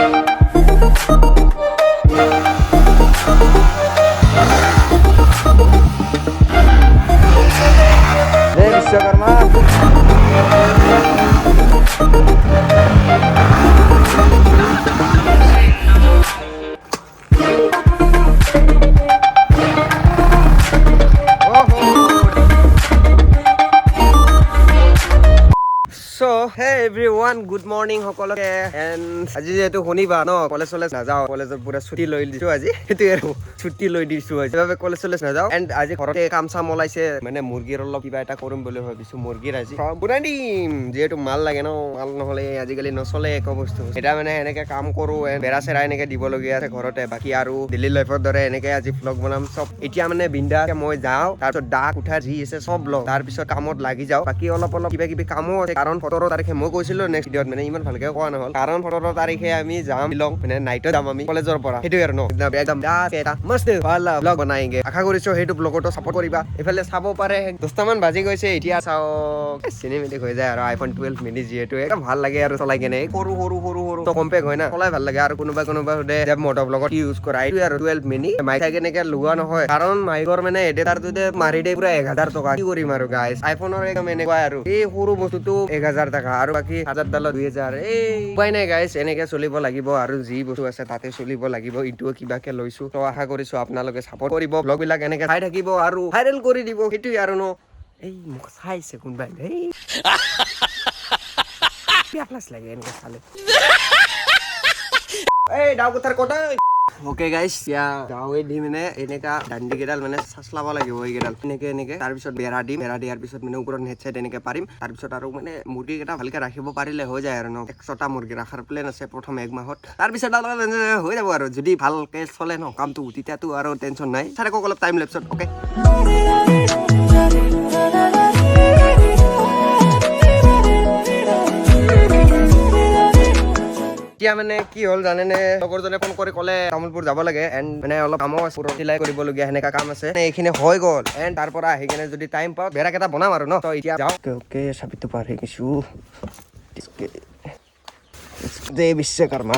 जय Vishwakarma. So hey everyone, good morning সকলোকে। and আজি যেহেতু শনিবাৰ ন, কলেজ নাযাওঁ, কলেজৰ পুৰা ছুটি লৈ দিছো আজি, সেইটো আৰু ছুটি লৈ দিছো আজি, সেইবাবে কলেজ নাযাওঁ। and আজি ঘৰতে কাম চাম ওলাইছে, মানে মুৰ্গীৰ অলপ কিবা এটা কৰিম বুলি ভাবিছো। মুৰ্গীৰ আজি বনাই দিম, যিহেতু মাল লাগে ন, মাল নহলে আজিকালি নচলে একো বস্তু। এতিয়া মানে এনেকে কাম কৰো, বেৰা চেৰা এনেকে দিবলগীয়া আছে ঘৰতে। বাকী আৰু ডেইলি লাইফৰ দৰে এনেকে আজি ভ্লগ বনাম চব। এতিয়া মানে বিন্দাছ মই যাওঁ, তাৰপিছত দাগ উঠা যি আছে চব লওঁ, তাৰপিছত কামত লাগি যাওঁ। বাকী অলপ কিবা কিবি কামো আছে, কাৰণ 17 তাৰিখে মই কৈছিলো নেক্সট ভিডিঅ'ত, মানে ইমান ভালকে কোৱা নহল, কাৰণ 17 তাৰিখে আমি যাম শ্বিলং, মানে নাইটত যাম আমি কলেজৰ পৰা। সেইটোৱে আৰু ন, একদম এটা মস্ত ভাল ব্লগ বনাইগে। আশা কৰিছো সেইটো ব্লগতো সাপোৰ্ট কৰিবা। এইফালে চাব পাৰে 10টা মান বাজি গৈছে, এতিয়া চাও চিনেমেটিক হৈ যায় আৰু iPhone 12 মিনি, যিহেতু একদম ভাল লাগে আৰু চলাই কেনে। সৰু তো কম্পেক্ট হয় না, চলাই ভাল লাগে। আৰু কোনোবা সোধে যে মটো ব্লগত ইউজ কৰা, এইটো আৰু 12 মিনি মাইক কেনেকে লোৱা নহয়, কাৰণ মাইকৰ মানে এডিটাৰটোতে মাৰি দিয়ে পুৰা 1000 টকা। কি কৰিম আৰু গাইছ, আইফোনৰ একদম এনেকুৱা আৰু এই সৰু বস্তুটো 1000 টকা, আৰু বাকী 1000 2000। এই উপায় নাই গাইছ, এনেকে চলিব লাগিব, আৰু যি বস্তু আছে তাতে চলিব লাগিব। ইটোও কিবাকে লৈছো, তো আশা কৰিছো আপোনালোকে সাপোৰ্ট কৰিব, ব্লগ বিলাক এনেকে চাই থাকিব আৰু ভাইৰেল কৰি দিব, সেইটোৱে আৰু ন। এই মোক চাইছে কোনবাই, এই প্লাস লাগে এনেকে চালে। এই ডাউ কথাৰ কথা। ওকে গাইছ, এতিয়া গাঁৱে দি মানে এনেকা দাণ্ডি কেইডাল মানে চাচলাব লাগিব, এইকেইডাল এনেকে তাৰপিছত বেৰা দিয়াৰ পিছত মানে ওপৰত নেট চাইড এনেকে পাৰিম। তাৰপিছত আৰু মানে মুৰ্গী কেইটা ভালকে ৰাখিব পাৰিলে হৈ যায় আৰু ন। 100টা মুৰ্গী ৰাখাৰ প্লেন আছে প্ৰথম 1 মাহত, তাৰপিছত হৈ যাব আৰু যদি ভালকে চলে ন কামটো, তেতিয়াতো আৰু টেনচন নাই। চাই থাকক অলপ টাইম লেপছত। ওকে, এতিয়া মানে কি হ'ল জানেনে, লগৰজনে ফোন কৰি ক'লে তামোলপুৰ যাব লাগে, এণ্ড মানে অলপ কামো আছে, চিলাই কৰিবলগীয়া সেনেকা কাম আছে। এইখিনি হৈ গ'ল, এণ্ড তাৰ পৰা আহি কেনে যদি টাইম পাওঁ বেৰা কেইটা বনাম আৰু ন। তো এতিয়া যাওঁ। ওকে চাবিটো পাৰ হৈ গৈছো। জয় বিশ্বকৰ্মা।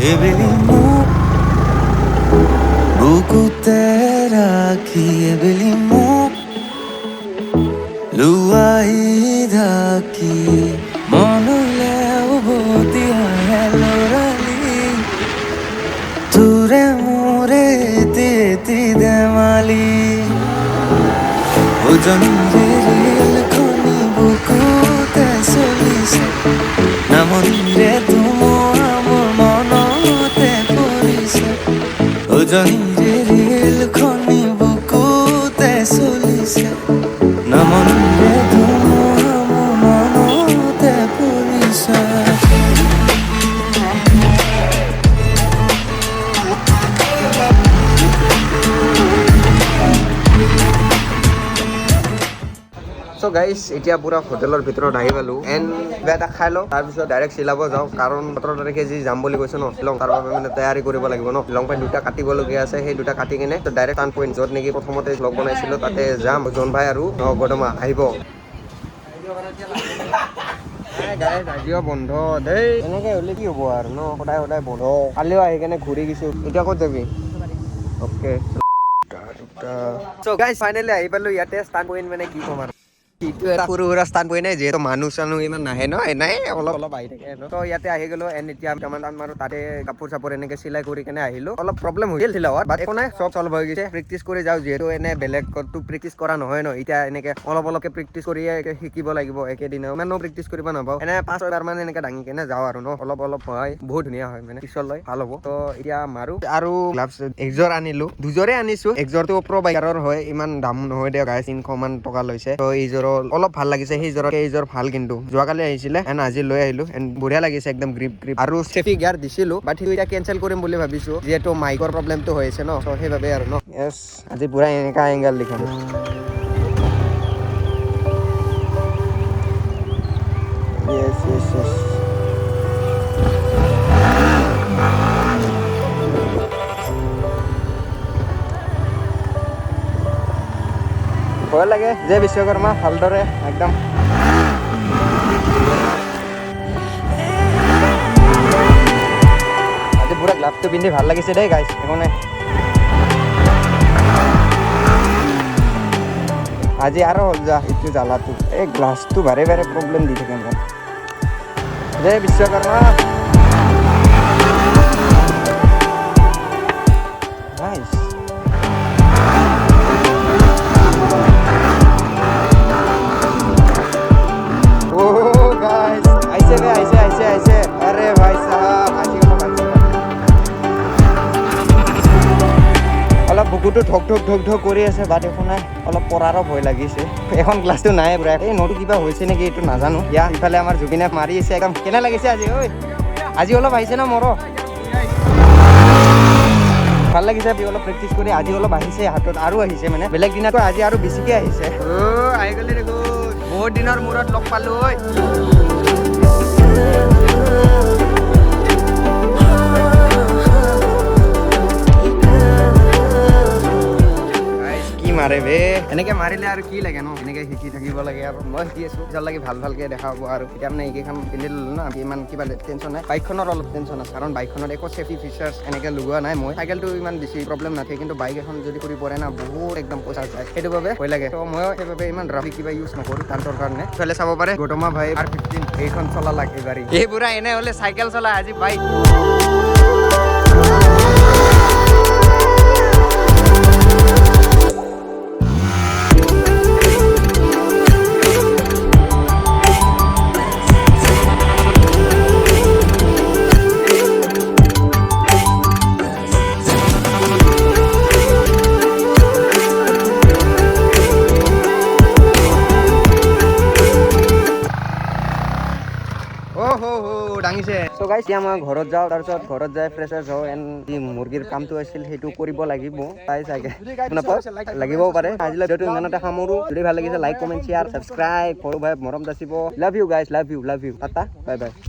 এবেলি মোক বুকুতে ৰাখি, এবেলি মোক লুৱাই ঢাকি, মনলে উভতি আহে লৰালি, তোৰে মোৰে এটি ধেমালি, উজনিৰে ৰেল খনি বুকুতে চলিছে, নামনিৰে ধুমুহা মোৰ মনতে পৰিছে, উজনিৰে ৰেল খনি বুকুতে চলিছে, নামনিৰে ধুমুহা মোৰ মনতে পৰিছে। সো গাইছ, এতিয়া পুৰা হোটেলৰ ভিতৰত আহি পালো, এণ্ড কিবা এটা খাই লওঁ, তাৰপিছত ডাইৰেক্ট চিলাব যাওঁ, কাৰণ 17 তাৰিখে যি যাম বুলি কৈছে ন শ্বিলং, তাৰ বাবে মানে তৈয়াৰী কৰিব লাগিব ন। লং পেণ্ট 2টা কাটিবলগীয়া আছে, সেই 2টা কাটি কিনে ডাইৰেক্ট টান পইণ্ট, য'ত নেকি প্ৰথমতে ব্লগ বনাইছিলো, তাতে যাম। জন ভাই আৰু গদমা আহিব। আজিও বন্ধ দেই, এনেকে হলে কি হব আৰু ন, সদায় বন্ধ। কালিও আহি কেনে ঘূৰি গৈছো, এতিয়া ক'ত যাবি? অকে, so guys finally আহি পালো ইয়াতে। ষ্টাৰ্ট পইণ্ট মানে কি ক'ম আৰু, এইটো এটা সৰু সুৰা স্থান পোৱা নাই, যিহেতু মানুহ ইমান নাহে ন, এনেই অলপ আহি থাকে। তো ইয়াতে আহি গলো, এণ্ড এতিয়া আৰু তাতে কাপোৰ চাপোৰ এনেকে চিলাই কৰি কেনে আহিলো। অলপ প্ৰব্লেম হৈছিল চিলাওত, বাট একো নাই, চব চল্ভ হৈ গৈছে। প্ৰেক্টিচ কৰি যাওঁ, যিহেতু এনে বেলেগতো প্ৰেক্টিচ কৰা নহয় ন, এতিয়া এনেকে অলপকে প্ৰেক্টিচ কৰিয়ে শিকিব লাগিব। একেদিনা ইমানো প্ৰেক্টিচ কৰিব নাপাওঁ, এনে 5-6 বাৰ মান এনেকে দাঙি কেনে যাওঁ আৰু ন। অলপ হয়, বহুত ধুনীয়া হয়, মানে পিছলৈ ভাল হ'ব। তো এতিয়া মাৰো, আৰু গ্লাভছ একযোৰ আনিলো, 2যোৰে আনিছো। একযোৰটো প্ৰ বাইকাৰৰ হয়, ইমান দাম নহয় দিয়ক, 300 মান টকা লৈছে। তো এইযোৰ অলপ ভাল লাগিছে, সেইযোৰতকে এইযোৰ ভাল। কিন্তু যোৱাকালি আহিছিলে, এণ্ড আজি লৈ আহিলো, এণ্ড বঢ়িয়া লাগিছে, একদম গ্ৰিপ আৰু চেফটি গিয়াৰ দিছিলো, বাট সেইটো এতিয়া কেনচেল কৰিম বুলি ভাবিছো, যিহেতু মাইকৰ প্ৰব্লেমটো হৈ আছে ন, চ সেইবাবে আৰু ন। য়েছ, আজি পুৰা এনেকা এংগল দেখাম। yes ভয় লাগে যে বিশ্বকৰ্মা ভালদৰে একদম আজি পুৰা গ্লাভটো পিন্ধি ভাল লাগিছে দেই গাইছ একো নাই আজি আৰু হ'ল যা এইটো জ্বালাটো এই গ্লাছটো বাৰে বাৰে প্ৰব্লেম দি থাকে মোক জয় বিশ্বকৰ্মা নাইচ ऐसे अरे भाई साहब আজি অলপ বুকুটো ঠক ঠক ঠক ঠক কৰি আছে বাট একো নাই অলপ পৰাৰো ভয় লাগিছে এখন গ্লাছটো নাই পুৰা এই নটো কিবা হৈছে নেকি এইটো নাজানো ইয়া ইফালে আমাৰ জুবিনে মাৰি আছে একদম কেনে লাগিছে আজি ঐ আজি অলপ আহিছে না মোৰ ভাল লাগিছে অলপ প্ৰেক্টিচ কৰি আজি অলপ আহিছে হাতত আৰু আহিছে মানে বেলেগ দিনাতো আজি আৰু বেছিকে আহিছে আহি গ'লে দেখো বহুত দিনৰ মূৰত লগ পালো ঐ মাৰে বে এনেকে মাৰিলে আৰু কি লাগে ন এনেকে শিকি থাকিব লাগে আৰু মই শিকি আছো যাৰ লাগি ভাল ভালকে দেখাব আৰু এতিয়া মানে এইকেইখন পিন্ধি ললো না ইমান কিবা টেনশ্যন নাই বাইকখনৰ অলপ টেনশ্যন আছে কাৰণ বাইকখনত একো চেফটি ফিচাৰ্ছ এনেকে লগোৱা নাই মই চাইকেলটো ইমান বেছি প্ৰব্লেম নাথাকে কিন্তু বাইক এখন যদি কৰি পৰে না বহুত একদম পইচা যায় সেইটো বাবে ভয় লাগে তো মই সেইবাবে ইমান ৰাফি কিবা ইউজ নকৰোঁ তান্তৰ কাৰণে ইফালে চাব পাৰে গৌতমা ভাই R15 এইখন চলালাক এইবাৰ এই বুঢ়া এনে হ'লে চাইকেল চলাই আজি বাইক ডাঙিছে সো গাইছ এতিয়া মই ঘৰত যাওঁ তাৰপিছত ঘৰত যাই ফ্ৰেছ হওঁ এণ্ড যি মুৰ্গীৰ কামটো আছিল সেইটো কৰিব লাগিব তাই চাগে লাগিবও পাৰে আজিলৈ ভিডিঅ'টো ইমানতে সামৰো যদি ভাল লাগিছে লাইক কমেণ্ট শ্বেয়াৰ ছাবস্ক্ৰাইব সৰু ভাই মৰম যাচিব লাভ ইউ গাইছ love you tata bye bye